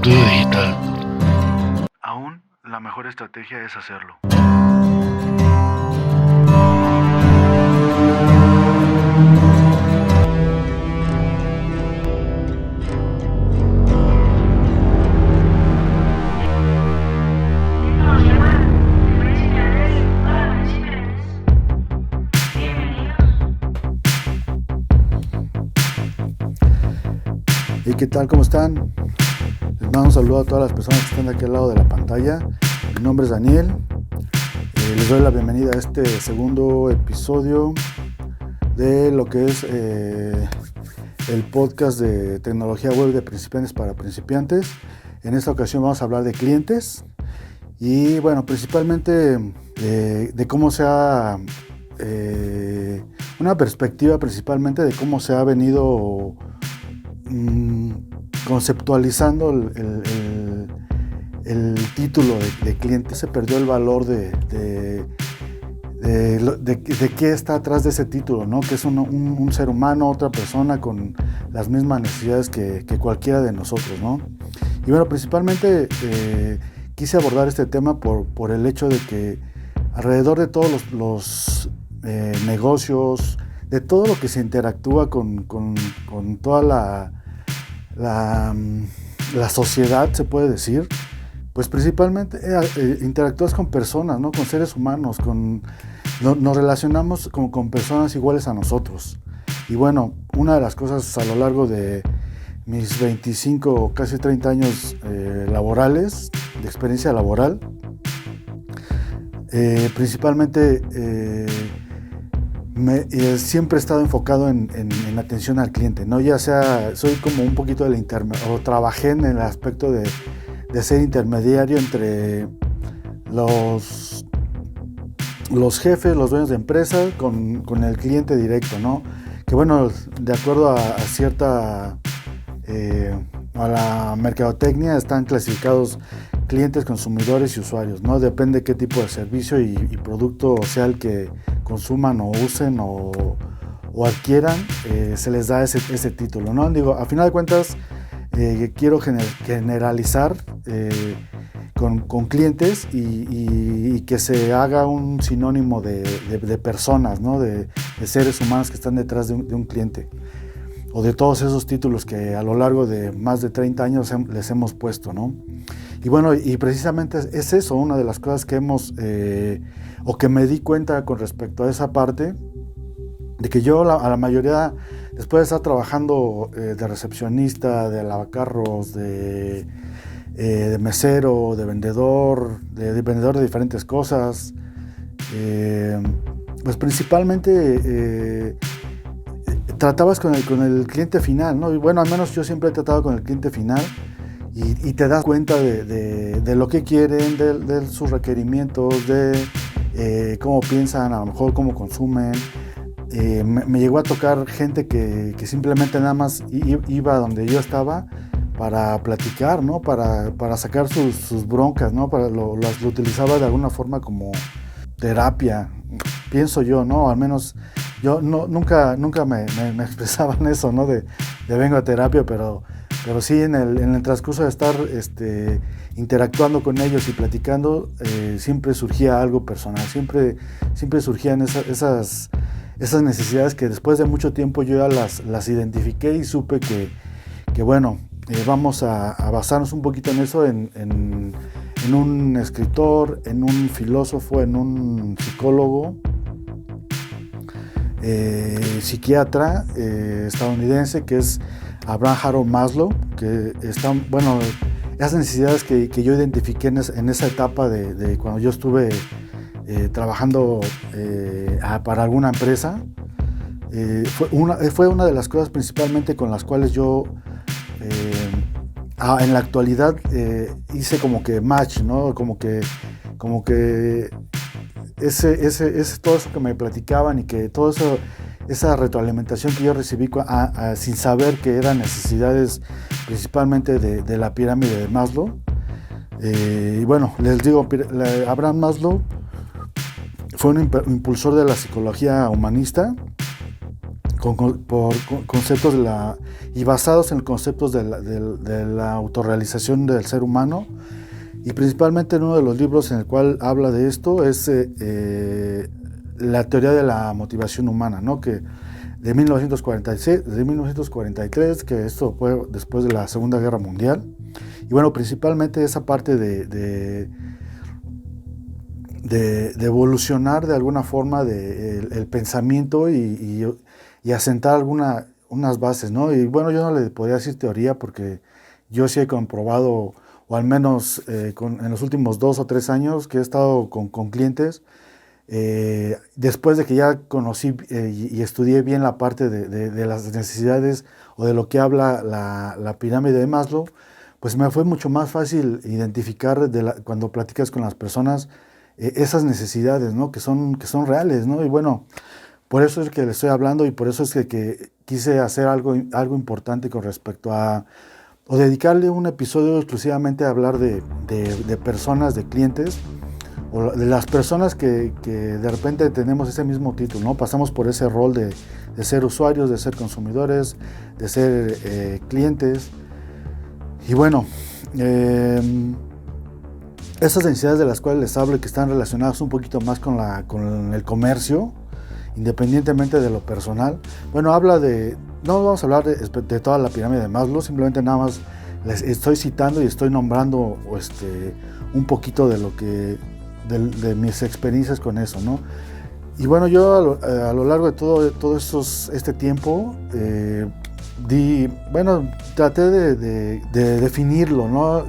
Todo digital. Aún la mejor estrategia es hacerlo. ¿Y qué tal? ¿Cómo están? Les mando un saludo a todas las personas que están de aquel lado de la pantalla. Mi nombre es Daniel. Les doy la bienvenida a este segundo episodio de lo que es el podcast de tecnología web de principiantes para principiantes. En esta ocasión vamos a hablar de clientes y bueno, principalmente de cómo se ha una perspectiva principalmente de cómo se ha venido conceptualizando el título de cliente. Se perdió el valor de qué está atrás de ese título, ¿no? Que es un ser humano, otra persona con las mismas necesidades que cualquiera de nosotros, ¿no? Y bueno, principalmente quise abordar este tema por el hecho de que alrededor de todos los negocios, de todo lo que se interactúa con toda la sociedad, se puede decir, pues principalmente interactúas con personas, ¿no? Con seres humanos, nos relacionamos con personas iguales a nosotros. Y bueno, una de las cosas a lo largo de mis 25 o casi 30 años laborales, de experiencia laboral, principalmente siempre he estado enfocado en atención al cliente, ¿no? Ya sea, soy como un poquito o trabajé en el aspecto de ser intermediario entre los jefes, los dueños de empresa con el cliente directo, ¿no? Que bueno, de acuerdo a la mercadotecnia están clasificados clientes, consumidores y usuarios, ¿no? Depende qué tipo de servicio y producto sea el que consuman o usen o adquieran, se les da ese título, ¿no? Digo, a final de cuentas, quiero generalizar con clientes y que se haga un sinónimo de personas, ¿no? De seres humanos que están detrás de un cliente, o de todos esos títulos que a lo largo de más de 30 años les hemos puesto, ¿no? Y bueno, y precisamente es eso, una de las cosas que o que me di cuenta con respecto a esa parte, de que yo a la mayoría, después de estar trabajando de recepcionista, de lavacarros, de mesero, de vendedor de diferentes cosas, pues principalmente tratabas con el cliente final, ¿no? Y bueno, al menos yo siempre he tratado con el cliente final y te das cuenta de lo que quieren, de sus requerimientos, de cómo piensan, a lo mejor cómo consumen. Me llegó a tocar gente que simplemente nada más iba donde yo estaba para platicar, ¿no? Para sacar sus broncas, ¿no? Lo utilizaba de alguna forma como terapia, pienso yo, ¿no? Al menos yo nunca me expresaban eso, ¿no? De vengo a terapia, pero sí en el transcurso de estar interactuando con ellos y platicando, siempre surgía algo personal, siempre surgían esas necesidades que después de mucho tiempo yo ya las identifiqué y supe que bueno, vamos a basarnos un poquito en eso, en un escritor, en un filósofo, en un psicólogo, psiquiatra estadounidense, que es Abraham Harold Maslow, que están, bueno, esas necesidades que yo identifiqué en esa etapa de cuando yo estuve trabajando para alguna empresa. Fue una de las cosas principalmente con las cuales yo en la actualidad hice como que match, ¿no? Como que todo eso que me platicaban y que todo eso, esa retroalimentación que yo recibí sin saber que eran necesidades principalmente de la pirámide de Maslow. Y bueno, les digo, Abraham Maslow fue un impulsor de la psicología humanista, conceptos y basados en conceptos de la autorrealización del ser humano. Y principalmente en uno de los libros en el cual habla de esto es la teoría de la motivación humana, ¿no? Que de 1943, que esto fue después de la Segunda Guerra Mundial. Y bueno, principalmente esa parte de evolucionar de alguna forma el pensamiento y asentar unas bases, ¿no? Y bueno, yo no le podría decir teoría porque yo sí he comprobado, o al menos en los últimos 2 o 3 años que he estado con clientes, después de que ya conocí y estudié bien la parte de las necesidades o de lo que habla la pirámide de Maslow, pues me fue mucho más fácil identificar cuando platicas con las personas esas necesidades, ¿no? que son reales, ¿no? Y bueno, por eso es que le estoy hablando y por eso es que quise hacer algo importante con respecto a, o dedicarle un episodio exclusivamente a hablar de personas, de clientes, o de las personas que de repente tenemos ese mismo título, ¿no? Pasamos por ese rol de ser usuarios, de ser consumidores, de ser clientes. Y bueno, esas necesidades de las cuales les hablo y que están relacionadas un poquito más con el comercio, independientemente de lo personal. Bueno, no vamos a hablar de toda la pirámide de Maslow, simplemente nada más les estoy citando y estoy nombrando un poquito de mis experiencias con eso, ¿no? Y bueno, yo a lo largo de todo este tiempo, traté de definirlo, ¿no?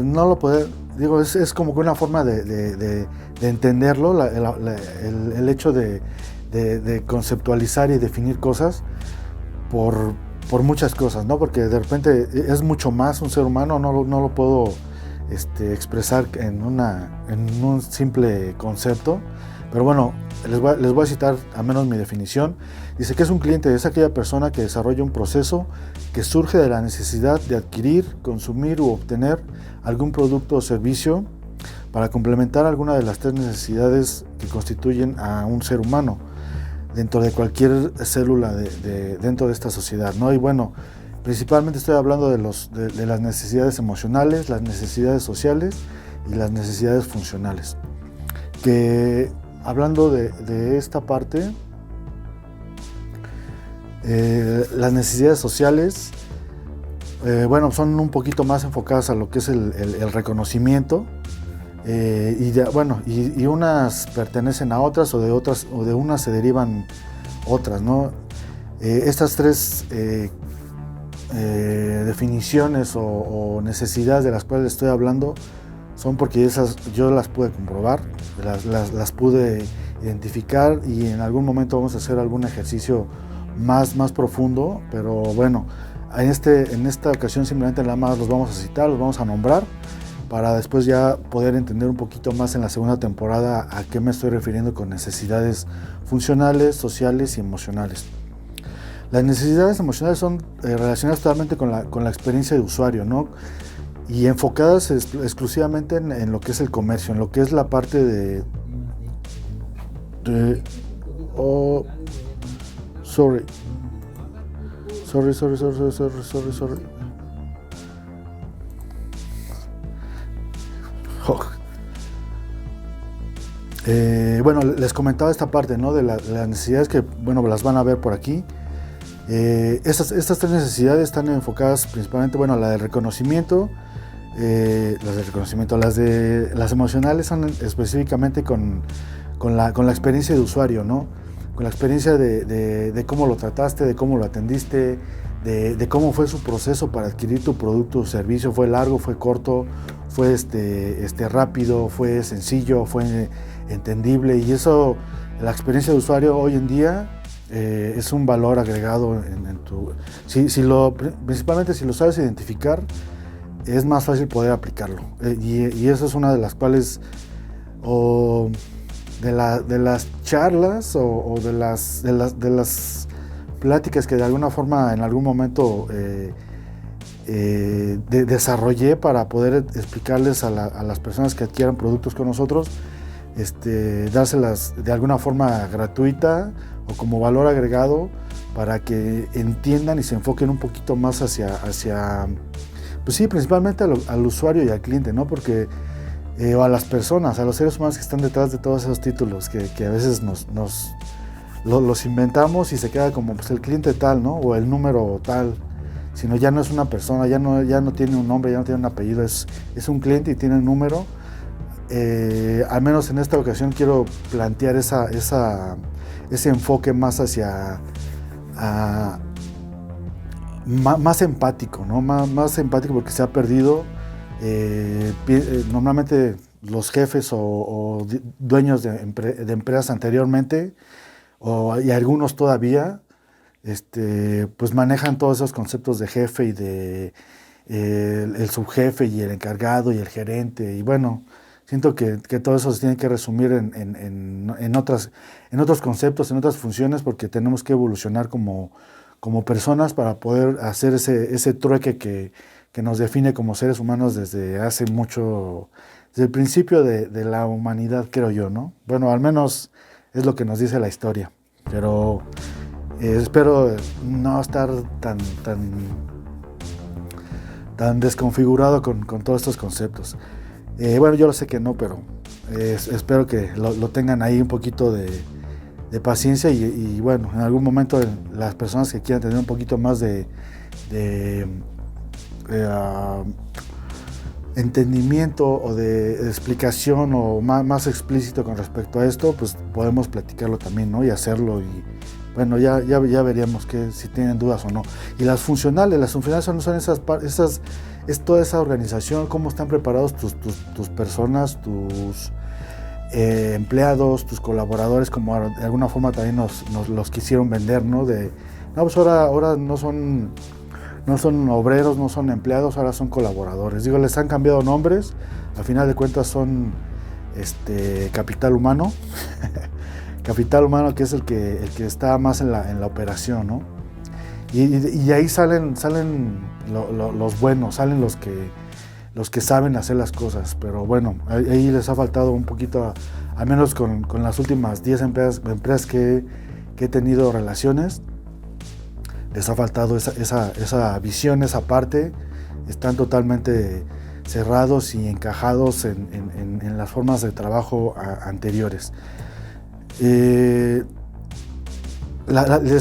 No lo puedo, digo, es como que una forma de entenderlo, el hecho de conceptualizar y definir cosas por muchas cosas, ¿no? Porque de repente es mucho más un ser humano, no lo puedo expresar en un simple concepto. Pero bueno, les voy a citar al menos mi definición. Dice que es un cliente, es aquella persona que desarrolla un proceso que surge de la necesidad de adquirir, consumir u obtener algún producto o servicio para complementar alguna de las 3 necesidades que constituyen a un ser humano dentro de cualquier célula dentro de esta sociedad, ¿no? Y bueno, principalmente estoy hablando de las necesidades emocionales, las necesidades sociales y las necesidades funcionales. Que hablando de esta parte, las necesidades sociales, son un poquito más enfocadas a lo que es el reconocimiento, y unas pertenecen a otras, o de unas se derivan otras, ¿no? Estas 3 definiciones o necesidades de las cuales estoy hablando son porque yo las pude comprobar, las pude identificar, y en algún momento vamos a hacer algún ejercicio más profundo, pero bueno, en esta ocasión simplemente nada más los vamos a citar, los vamos a nombrar, para después ya poder entender un poquito más en la segunda temporada a qué me estoy refiriendo con necesidades funcionales, sociales y emocionales. Las necesidades emocionales son relacionadas totalmente con la experiencia de usuario, ¿no? Y enfocadas exclusivamente en lo que es el comercio, en lo que es la parte sorry. Bueno, les comentaba esta parte, ¿no? de las necesidades que, bueno, las van a ver por aquí. Estas 3 necesidades están enfocadas principalmente, bueno, la del reconocimiento, las emocionales son específicamente con la experiencia de usuario, ¿no? Con la experiencia de cómo lo trataste, de cómo lo atendiste, de cómo fue su proceso para adquirir tu producto o servicio. ¿Fue largo, fue corto, fue rápido, fue sencillo, fue entendible? Y eso, la experiencia de usuario hoy en día es un valor agregado principalmente si lo sabes identificar, es más fácil poder aplicarlo, y eso es una de las cuales, o de las charlas, o de las pláticas que de alguna forma en algún momento desarrollé para poder explicarles a las personas que adquieran productos con nosotros, dárselas de alguna forma gratuita o como valor agregado para que entiendan y se enfoquen un poquito más hacia pues sí, principalmente al usuario y al cliente, ¿no? Porque, o a las personas, a los seres humanos que están detrás de todos esos títulos que a veces los inventamos y se queda como pues, el cliente tal, ¿no? O el número tal, sino ya no es una persona, ya no tiene un nombre, ya no tiene un apellido, es un cliente y tiene un número. Al menos en esta ocasión quiero plantear ese enfoque más hacia más empático, ¿no? Más empático porque se ha perdido. Normalmente los jefes o dueños de empresas anteriormente, y algunos todavía, pues manejan todos esos conceptos de jefe y de el subjefe y el encargado y el gerente. Y bueno, siento que todo eso se tiene que resumir en otros conceptos, en otras funciones, porque tenemos que evolucionar como personas para poder hacer ese trueque que nos define como seres humanos desde hace mucho, desde el principio de la humanidad, creo yo, ¿no? Bueno, al menos es lo que nos dice la historia, pero espero no estar tan desconfigurado con todos estos conceptos. Bueno, yo lo sé que no, pero espero que lo tengan ahí un poquito de paciencia y bueno, en algún momento las personas que quieran tener un poquito más de entendimiento o de explicación o más explícito con respecto a esto, pues podemos platicarlo también, ¿no? Y hacerlo y bueno, ya veríamos si tienen dudas o no. Y las funcionales son es toda esa organización, cómo están preparados tus personas, tus empleados, tus colaboradores, como de alguna forma también nos los quisieron vender, ¿no? Pues ahora no son obreros, no son empleados, ahora son colaboradores. Digo, les han cambiado nombres, al final de cuentas son capital humano, capital humano que es el que está más en la operación, ¿no? Y ahí salen los buenos, salen los que saben hacer las cosas, pero bueno, ahí les ha faltado un poquito, al menos con las últimas 10 empresas que he tenido relaciones, les ha faltado esa visión, esa parte. Están totalmente cerrados y encajados en las formas de trabajo anteriores. Les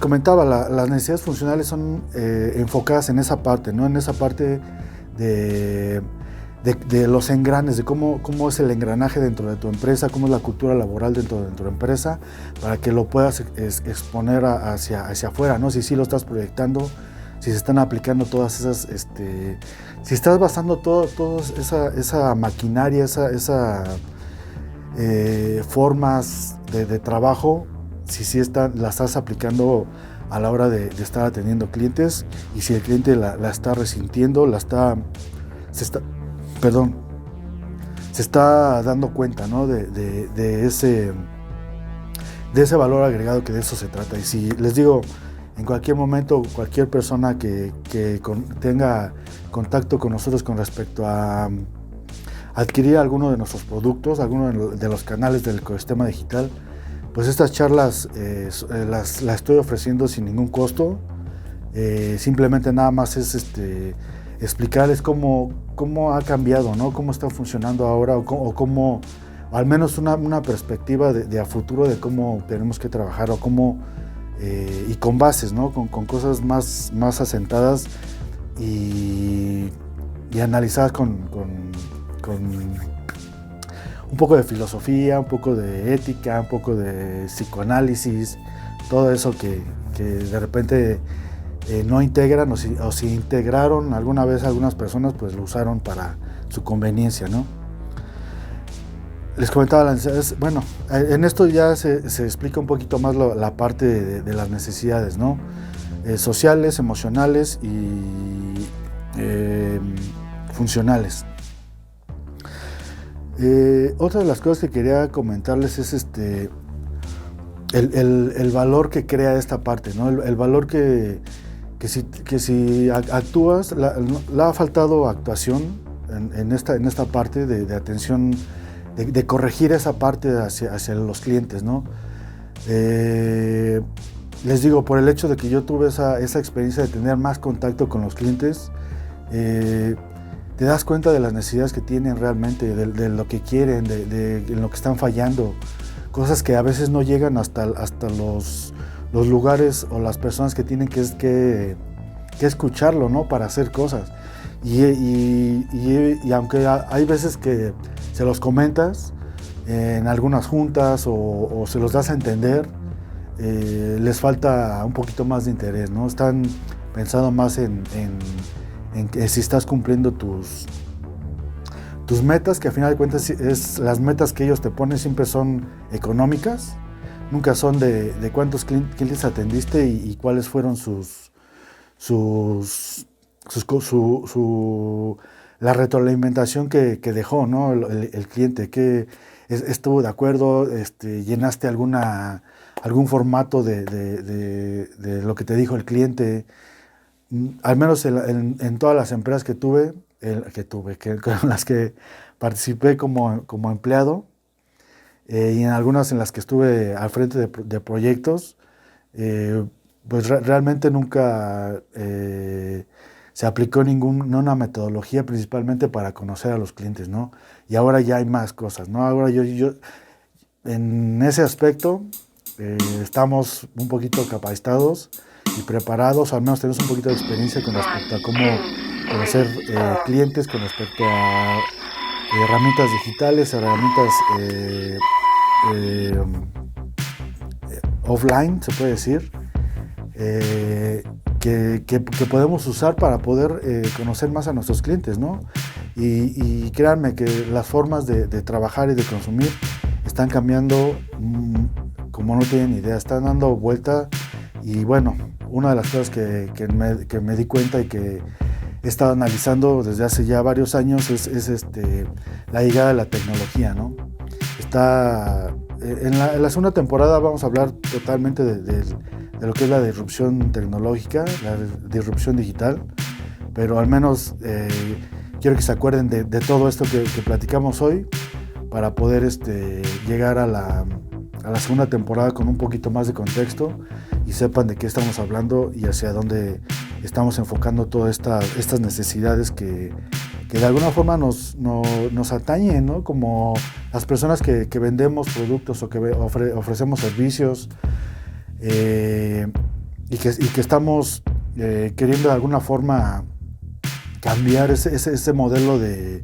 comentaba, las necesidades funcionales son enfocadas en esa parte, ¿no? En esa parte de los engranes, de cómo es el engranaje dentro de tu empresa, cómo es la cultura laboral dentro de tu empresa, para que lo puedas exponer hacia afuera, ¿no? Si lo estás proyectando, si se están aplicando todas esas, si estás basando toda esa maquinaria, esa formas de trabajo, si la estás aplicando a la hora de estar atendiendo clientes, y si el cliente la está resintiendo, se está dando cuenta, ¿no? de ese valor agregado, que de eso se trata. Y si les digo, en cualquier momento, cualquier persona que tenga contacto con nosotros con respecto a adquirir alguno de nuestros productos, alguno de los canales del ecosistema digital, pues estas charlas las estoy ofreciendo sin ningún costo. Simplemente nada más es explicarles cómo ha cambiado, ¿no? Cómo está funcionando ahora, o cómo, al menos una perspectiva de a futuro de cómo tenemos que trabajar, o cómo, y con bases, ¿no? Con cosas más asentadas y analizadas con un poco de filosofía, un poco de ética, un poco de psicoanálisis, todo eso que de repente no integran, o si integraron alguna vez algunas personas, pues lo usaron para su conveniencia, ¿no? Les comentaba, bueno, en esto ya se explica un poquito más la parte de las necesidades, ¿no? Sociales, emocionales y funcionales. Otra de las cosas que quería comentarles es el valor que crea esta parte, ¿no? El valor que si actúas, le ha faltado actuación en esta parte de atención de corregir esa parte hacia los clientes, ¿no? Les digo, por el hecho de que yo tuve esa experiencia de tener más contacto con los clientes, te das cuenta de las necesidades que tienen realmente, de lo que quieren, de lo que están fallando, cosas que a veces no llegan hasta los lugares o las personas que tienen que escucharlo, ¿no? Para hacer cosas. Y aunque hay veces que se los comentas en algunas juntas o se los das a entender, les falta un poquito más de interés, ¿no? Están pensando más en que si estás cumpliendo tus metas, que a final de cuentas las metas que ellos te ponen siempre son económicas, nunca son de cuántos clientes atendiste y cuáles fueron la retroalimentación que dejó, ¿no? el cliente, que estuvo de acuerdo, llenaste algún formato de lo que te dijo el cliente. Al menos en todas las empresas con las que participé como empleado, y en algunas en las que estuve al frente de proyectos, pues realmente nunca se aplicó ninguna metodología principalmente para conocer a los clientes, ¿no? Y ahora ya hay más cosas, ¿no? Ahora yo en ese aspecto estamos un poquito capacitados y preparados, al menos tenemos un poquito de experiencia con respecto a cómo conocer clientes, con respecto a herramientas digitales, herramientas offline, se puede decir, que podemos usar para poder conocer más a nuestros clientes, ¿no? Y créanme que las formas de trabajar y de consumir están cambiando como no tienen idea, están dando vuelta. Y bueno, una de las cosas que me di cuenta y que he estado analizando desde hace ya varios años es la llegada de la tecnología, ¿no? En la segunda temporada vamos a hablar totalmente de lo que es la disrupción tecnológica, la disrupción digital, pero al menos quiero que se acuerden de todo esto que platicamos hoy para poder llegar a la segunda temporada con un poquito más de contexto y sepan de qué estamos hablando y hacia dónde estamos enfocando todas estas necesidades que de alguna forma nos atañen, ¿no? Como las personas que vendemos productos o que ofrecemos servicios, y que estamos queriendo de alguna forma cambiar ese modelo de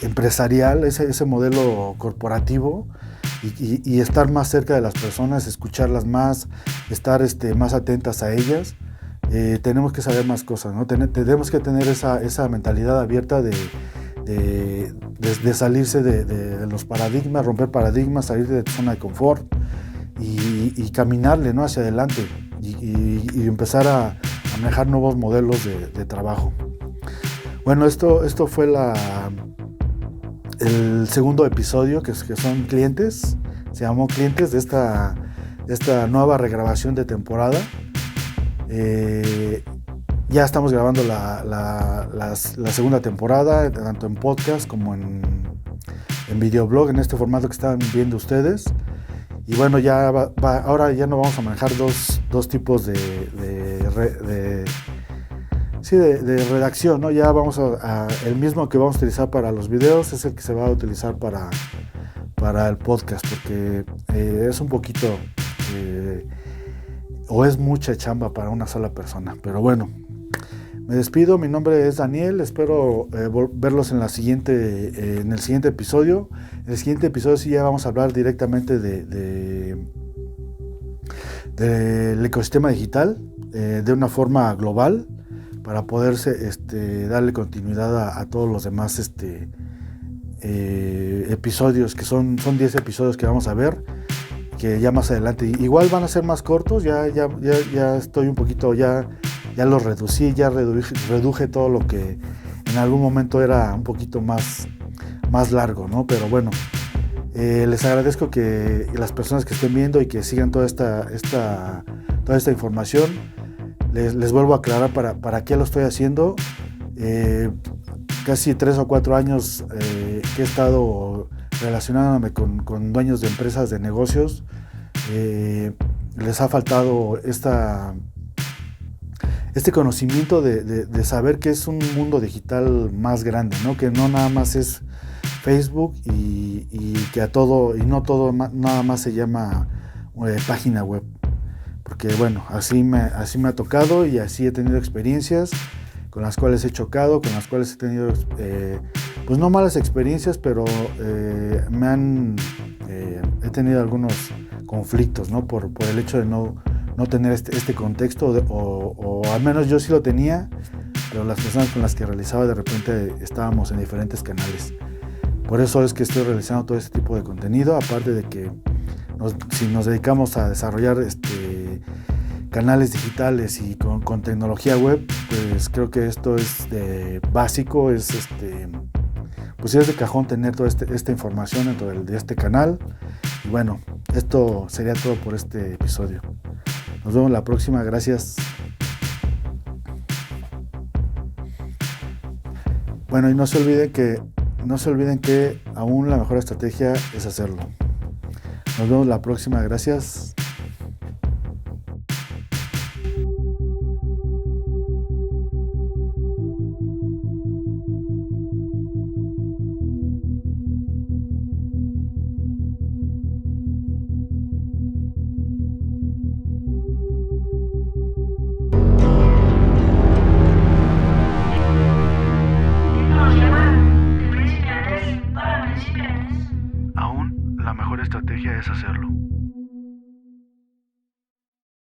empresarial, ese modelo corporativo, y estar más cerca de las personas, escucharlas más, estar más atentas a ellas. Tenemos que saber más cosas, ¿no? Tenemos que tener esa mentalidad abierta de salirse de los paradigmas, romper paradigmas, salir de tu zona de confort y caminarle, ¿no? Hacia adelante y empezar a manejar nuevos modelos de trabajo. Bueno, esto fue el segundo episodio, que son clientes. Se llamó Clientes de esta nueva regrabación de temporada. Ya estamos grabando la segunda temporada, tanto en podcast como en videoblog, en este formato que están viendo ustedes. Y bueno, ahora ya no vamos a manejar dos tipos de redacción, ¿no? Ya vamos el mismo que vamos a utilizar para los videos es el que se va a utilizar para el podcast, porque es un poquito o es mucha chamba para una sola persona. Pero bueno, me despido. Mi nombre es Daniel. Espero verlos en el siguiente episodio. En el siguiente episodio sí ya vamos a hablar directamente del ecosistema digital de una forma global, para poderse darle continuidad a todos los demás episodios, que son 10 episodios que vamos a ver, que ya más adelante igual van a ser más cortos. Ya estoy un poquito, ya los reducí, ya reduje todo lo que en algún momento era un poquito más largo, ¿no? Pero bueno, les agradezco que las personas que estén viendo y que sigan toda esta información. Les vuelvo a aclarar para qué lo estoy haciendo. Casi 3 o 4 años que he estado relacionándome con dueños de empresas, de negocios, les ha faltado este conocimiento de saber que es un mundo digital más grande, ¿no? Que no nada más es Facebook y que a todo, y no todo nada más se llama página web. Porque bueno, así me ha tocado y así he tenido experiencias con las cuales he chocado, con las cuales he tenido, pues no malas experiencias, pero he tenido algunos conflictos, ¿no? Por el hecho de no tener este contexto, o al menos yo sí lo tenía, pero las personas con las que realizaba de repente estábamos en diferentes canales. Por eso es que estoy realizando todo este tipo de contenido, aparte de que si nos dedicamos a desarrollar canales digitales y con tecnología web, pues creo que esto es básico, pues es de cajón tener toda esta información dentro de este canal. Y bueno, esto sería todo por este episodio. Nos vemos la próxima, gracias. Bueno, y no se olviden que aún la mejor estrategia es hacerlo. Nos vemos la próxima, gracias. Aún la mejor estrategia es hacerlo.